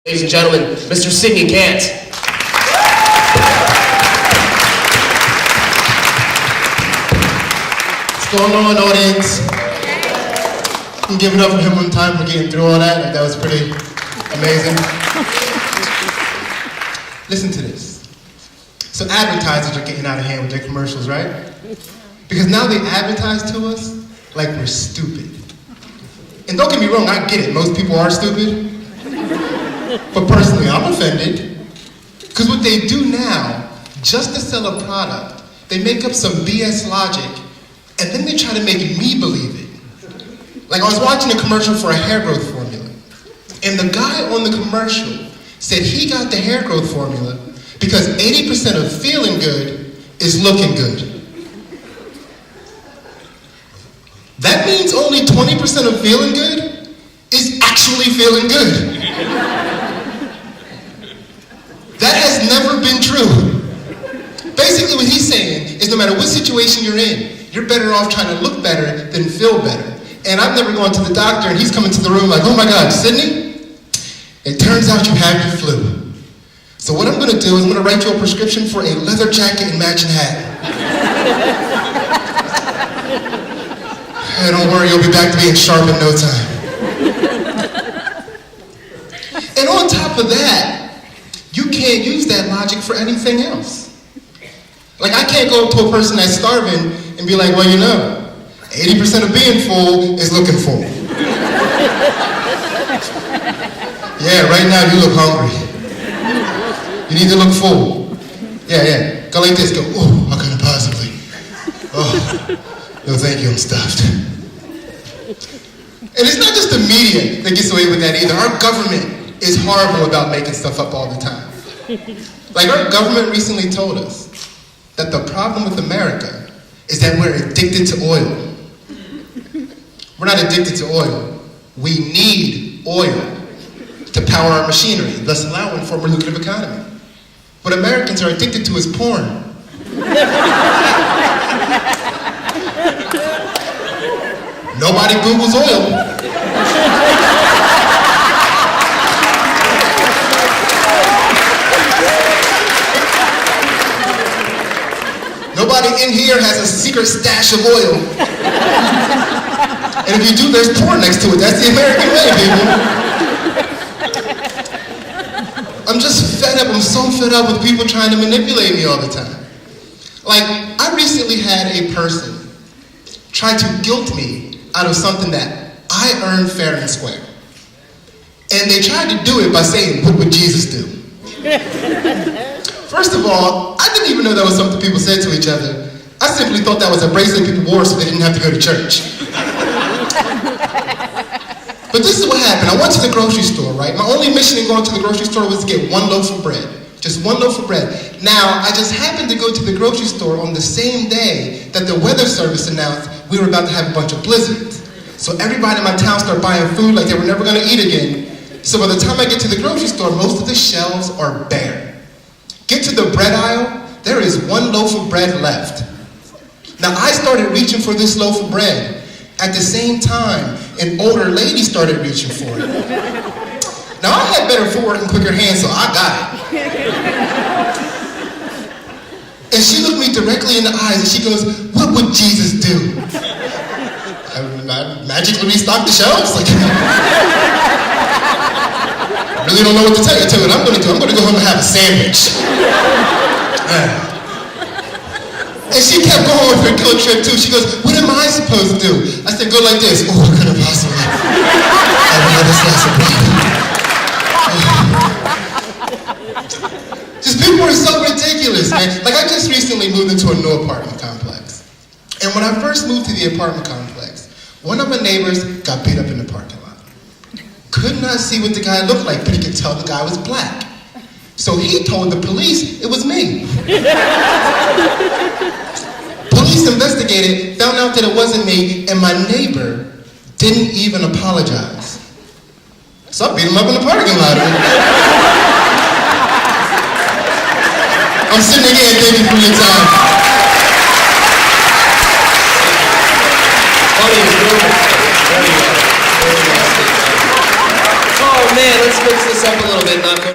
Ladies and gentlemen, Mr. Sidney Cant. What's going on, audience? You can give it up for him one time for getting through all that. Like, that was pretty amazing. Listen to this. So advertisers are getting out of hand with their commercials, right? Because now they advertise to us like we're stupid. And don't get me wrong, I get it. Most people are stupid. But personally, I'm offended. Because what they do now, just to sell a product, they make up some BS logic, and then they try to make me believe it. Like, I was watching a commercial for a hair growth formula, and the guy on the commercial said he got the hair growth formula because 80% of feeling good is looking good. That means only 20% of feeling good is actually feeling good. That has never been true. Basically what he's saying is no matter what situation you're in, you're better off trying to look better than feel better. And I've never gone to the doctor and he's coming to the room like, oh my God, Sidney, it turns out you have the flu. So what I'm gonna do is I'm gonna write you a prescription for a leather jacket and matching hat. Hey, don't worry, you'll be back to being sharp in no time. And on top of that, you can't use that logic for anything else. Like, I can't go up to a person that's starving and be like, well, you know, 80% of being full is looking full. Yeah, right now you look hungry. You need to look full. Yeah. Go like this, go, oh, how can I possibly? Oh, no thank you, I'm stuffed. And it's not just the media that gets away with that either. Our government is horrible about making stuff up all the time. Like, our government recently told us that the problem with America is that we're addicted to oil. We're not addicted to oil. We need oil to power our machinery, thus allowing for a more lucrative economy. What Americans are addicted to is porn. Nobody Googles oil. Nobody in here has a secret stash of oil. And if you do, there's porn next to it. That's the American way, people. I'm just fed up. I'm so fed up with people trying to manipulate me all the time. Like, I recently had a person try to guilt me out of something that I earned fair and square. And they tried to do it by saying, what would Jesus do? First of all, I didn't even know that was something people said to each other. I simply thought that was a bracelet people wore so they didn't have to go to church. But this is what happened. I went to the grocery store, right? My only mission in going to the grocery store was to get one loaf of bread. Just one loaf of bread. Now, I just happened to go to the grocery store on the same day that the weather service announced we were about to have a bunch of blizzards. So everybody in my town started buying food like they were never gonna eat again. So by the time I get to the grocery store, most of the shelves are bare. Get to the bread aisle, there is one loaf of bread left. Now, I started reaching for this loaf of bread. At the same time, an older lady started reaching for it. Now, I had better footwork and quicker hands, so I got it. And she looked me directly in the eyes and she goes, what would Jesus do? I magically restocked the shelves? Like, I really don't know what to tell you. Tell you what I'm going to do. I'm going to go home and have a sandwich. And she kept going with her guilt trip too. She goes, what am I supposed to do? I said, go like this. Oh, I couldn't possibly. Have another slice of bread. Just people are so ridiculous, man. Like, I just recently moved into a new apartment complex. And when I first moved to the apartment complex, one of my neighbors got beat up in the parking lot. Could not see what the guy looked like, but he could tell the guy was black. So he told the police it was me. Police investigated, found out that it wasn't me, and my neighbor didn't even apologize. So I beat him up in the parking lot. I'm sitting again, thank you for your time. Oh man, let's mix this up a little bit. not go